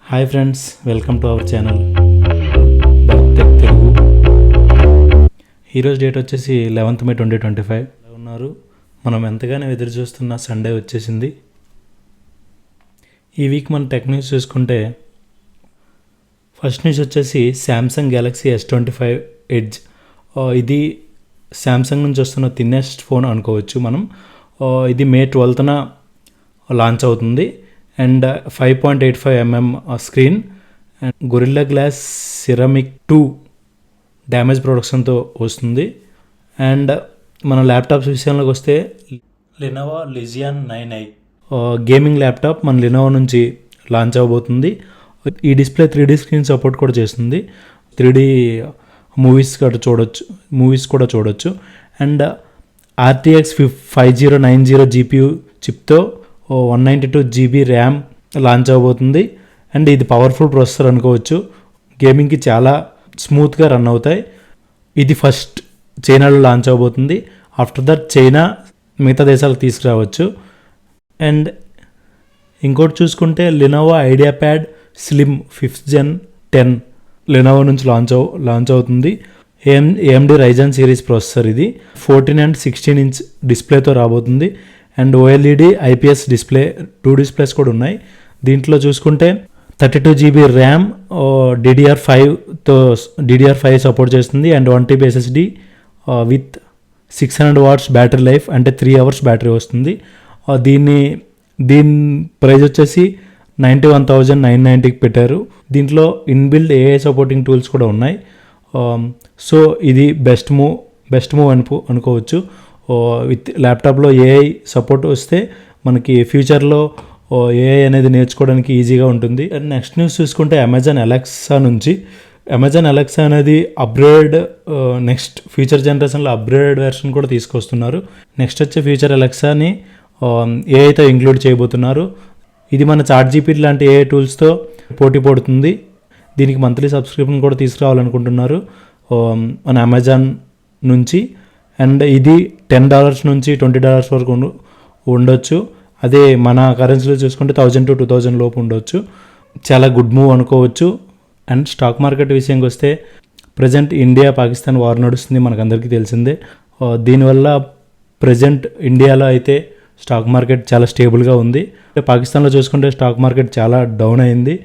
Hi friends, welcome to our channel tech Telugu. ఈరోజు date వచ్చేసి 11th May 2025 ఉన్నారు. మనం ఎంతగానో ఎదురు చూస్తున్న సండే వచ్చేసింది. ఈ వీక్ మన టెక్ న్యూస్ చూసుకుంటే ఫస్ట్ న్యూస్ వచ్చేసి శాంసంగ్ గెలాక్సీ S25 ఎడ్జ్. ఇది శాంసంగ్ నుంచి వస్తున్న థిన్నెస్ట్ ఫోన్ అనుకోవచ్చు మనం. ఇది May 12th లాంచ్ అవుతుంది. And 5.85mm screen and gorilla glass ceramic 2 damage ప్రొడక్షన్తో వస్తుంది. అండ్ మన ల్యాప్టాప్స్ విషయంలోకి వస్తే Lenovo Legion 9i gaming laptop మన లెనోవో నుంచి లాంచ్ అవబోతుంది. ఈ డిస్ప్లే 3D స్క్రీన్ సపోర్ట్ కూడా చేస్తుంది. 3D మూవీస్ కూడా చూడొచ్చు. అండ్ RTX 5090 GPU చిప్తో 192GB ర్యామ్ లాంచ్ అవబోతుంది. అండ్ ఇది పవర్ఫుల్ ప్రాసెసర్ అనుకోవచ్చు. గేమింగ్కి చాలా స్మూత్గా రన్ అవుతాయి. ఇది ఫస్ట్ చైనాలో లాంచ్ అవబోతుంది. ఆఫ్టర్ దట్ చైనా మిగతా దేశాలకు తీసుకురావచ్చు. అండ్ ఇంకోటి చూసుకుంటే Lenovo idea pad slim 5th Gen 10 Lenovo నుంచి లాంచ్ అవుతుంది. AMD Ryzen series processor. ఇది 14 and 16 inch డిస్ప్లేతో రాబోతుంది. And OLED IPS display 2 displays కూడా ఉన్నాయి. దీంట్లో చూసుకుంటే 32GB ర్యామ్ DDR5 సపోర్ట్ చేస్తుంది. And 1TB SSD with 600 watts battery life, అంటే 3 hours బ్యాటరీ వస్తుంది. దీని ప్రైస్ వచ్చేసి 91,990కి పెట్టారు. దీంట్లో ఇన్బిల్డ్ AI సపోర్టింగ్ టూల్స్ కూడా ఉన్నాయి. సో ఇది బెస్ట్ మూవ్ అనుకోవచ్చు. విత్ ల్యాప్టాప్లో AI సపోర్ట్ వస్తే మనకి ఫ్యూచర్లో AI అనేది నేర్చుకోవడానికి ఈజీగా ఉంటుంది. అండ్ నెక్స్ట్ న్యూస్ చూసుకుంటే అమెజాన్ అలెక్సా అనేది అప్గ్రేడ్, నెక్స్ట్ ఫ్యూచర్ జనరేషన్లో అప్గ్రేడ్ వెర్షన్ కూడా తీసుకొస్తున్నారు. నెక్స్ట్ వచ్చే ఫ్యూచర్ అలెక్సాని AIతో ఇంక్లూడ్ చేయబోతున్నారు. ఇది మన ChatGPT లాంటి AI టూల్స్తో పోటీ పడుతుంది. దీనికి మంత్లీ సబ్స్క్రిప్షన్ కూడా తీసుకురావాలనుకుంటున్నారు మన అమెజాన్ నుంచి. అండ్ ఇది $10 నుంచి $20 వరకు ఉండొచ్చు. అదే మన కరెన్సీలో చూసుకుంటే 1000 to 2000 లోపు ఉండొచ్చు. చాలా గుడ్ మూవ్ అనుకోవచ్చు. అండ్ స్టాక్ మార్కెట్ విషయంకి వస్తే ప్రజెంట్ ఇండియా పాకిస్తాన్ వార్ నడుస్తుంది, మనకందరికీ తెలిసిందే. దీనివల్ల ప్రజెంట్ ఇండియాలో అయితే స్టాక్ మార్కెట్ చాలా స్టేబుల్గా ఉంది. పాకిస్తాన్లో చూసుకుంటే స్టాక్ మార్కెట్ చాలా డౌన్ అయింది.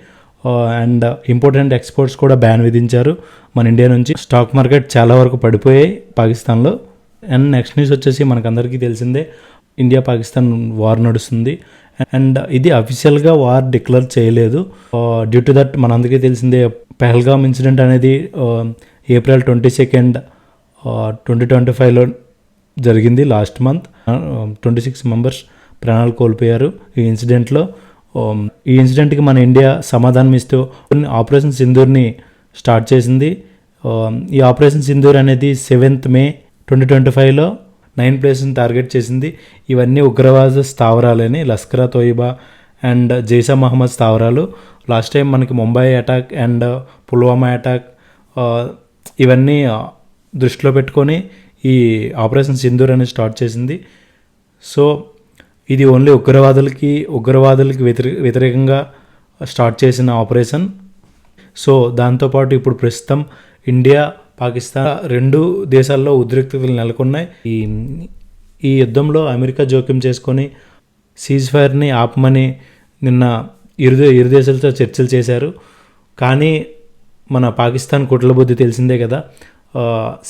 అండ్ ఇంపార్టెంట్ ఎక్స్పోర్ట్స్ కూడా బ్యాన్ విధించారు మన ఇండియా నుంచి. స్టాక్ మార్కెట్ చాలా వరకు పడిపోయాయి పాకిస్తాన్లో. అండ్ నెక్స్ట్ న్యూస్ వచ్చేసి మనకందరికీ తెలిసిందే, ఇండియా పాకిస్తాన్ వార్ నడుస్తుంది. అండ్ ఇది అఫీషియల్గా వార్ డిక్లేర్ చేయలేదు. డ్యూ టు దట్ మనందరికీ తెలిసిందే, పెహల్గామ్ ఇన్సిడెంట్ అనేది April 22nd 2025లో జరిగింది. లాస్ట్ మంత్ 26 మెంబర్స్ ప్రాణాలు కోల్పోయారు ఈ ఇన్సిడెంట్లో. ఈ ఇన్సిడెంట్కి మన ఇండియా సమాధానం ఇస్తూ ఆపరేషన్ సింధూర్ని స్టార్ట్ చేసింది. ఈ ఆపరేషన్ సింధూర్ అనేది 7th May 2025లో 9 places టార్గెట్ చేసింది. ఇవన్నీ ఉగ్రవాద స్థావరాలని, లష్కర్ తోయిబా అండ్ జైషా మహమ్మద్ స్థావరాలు. లాస్ట్ టైం మనకి Mumbai attack and Pulwama attack, ఇవన్నీ దృష్టిలో పెట్టుకొని ఈ ఆపరేషన్ సింధూర్ అనేది స్టార్ట్ చేసింది. సో ఇది ఓన్లీ ఉగ్రవాదులకి వ్యతిరేకంగా స్టార్ట్ చేసిన ఆపరేషన్. సో దాంతోపాటు ఇప్పుడు ప్రస్తుతం ఇండియా పాకిస్తాన్ 2 దేశాల్లో ఉద్రిక్తతలు నెలకొన్నాయి. ఈ యుద్ధంలో అమెరికా జోక్యం చేసుకొని సీజ్ ఫైర్ని ఆపమని నిన్న ఇరు దేశాలతో చర్చలు చేశారు. కానీ మన పాకిస్తాన్ కుట్ల బుద్ధి తెలిసిందే కదా,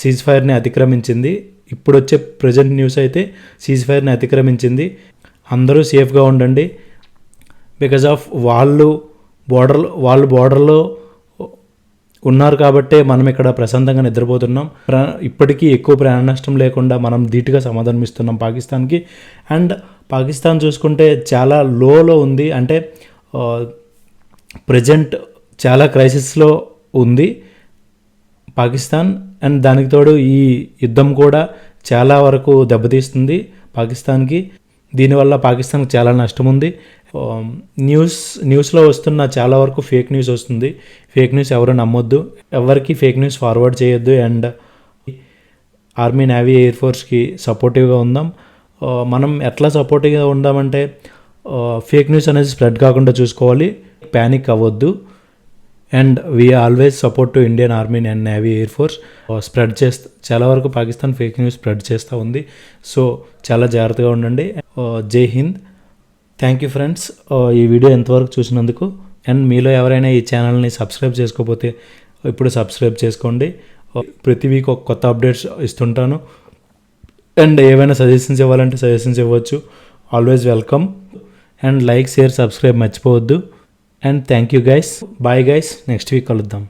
సీజ్ ఫైర్ని అతిక్రమించింది. ఇప్పుడు వచ్చే ప్రజెంట్ న్యూస్ అయితే సీజ్ ఫైర్ని అతిక్రమించింది. అందరూ సేఫ్గా ఉండండి. బికాజ్ ఆఫ్ వాళ్ళు బోర్డర్లో ఉన్నారు కాబట్టే మనం ఇక్కడ ప్రశాంతంగా నిద్రపోతున్నాం. ఇప్పటికీ ఎక్కువ ప్రాణ నష్టం లేకుండా మనం ధీటుగా సమాధానం ఇస్తున్నాం పాకిస్తాన్కి. అండ్ పాకిస్తాన్ చూసుకుంటే చాలా లోలో ఉంది, అంటే ప్రజెంట్ చాలా క్రైసిస్లో ఉంది పాకిస్తాన్. అండ్ దానికి తోడు ఈ యుద్ధం కూడా చాలా వరకు దెబ్బతీస్తుంది పాకిస్తాన్కి. దీనివల్ల పాకిస్తాన్కి చాలా నష్టం ఉంది. న్యూస్లో వస్తున్న చాలా వరకు ఫేక్ న్యూస్ వస్తుంది. ఫేక్ న్యూస్ ఎవరు నమ్మొద్దు, ఎవరికి ఫేక్ న్యూస్ ఫార్వర్డ్ చేయొద్దు. అండ్ ఆర్మీ, నేవీ, ఎయిర్ ఫోర్స్కి సపోర్టివ్గా ఉందాం. మనం ఎట్లా సపోర్టివ్గా ఉందామంటే ఫేక్ న్యూస్ అనేది స్ప్రెడ్ కాకుండా చూసుకోవాలి. ప్యానిక్ అవ్వద్దు. And we always support to Indian army and navy air force. Spread చాలా వరకు పాకిస్తాన్ ఫేక్ న్యూస్ స్ప్రెడ్ చేస్తూ ఉంది. సో చాలా జాగ్రత్తగా ఉండండి. జై హింద్. థ్యాంక్ యూ ఫ్రెండ్స్ ఈ వీడియో ఎంతవరకు చూసినందుకు. అండ్ మీలో ఎవరైనా ఈ ఛానల్ని సబ్స్క్రైబ్ చేసుకోకపోతే ఇప్పుడు సబ్స్క్రైబ్ చేసుకోండి. ప్రతి వీక్ ఒక కొత్త అప్డేట్స్ ఇస్తుంటాను. అండ్ ఏవైనా సజెషన్స్ ఇవ్వాలంటే సజెషన్స్ ఇవ్వచ్చు. Always welcome. And like, share, subscribe మర్చిపోవద్దు. And thank you guys. Bye guys. Next week కలుద్దాం.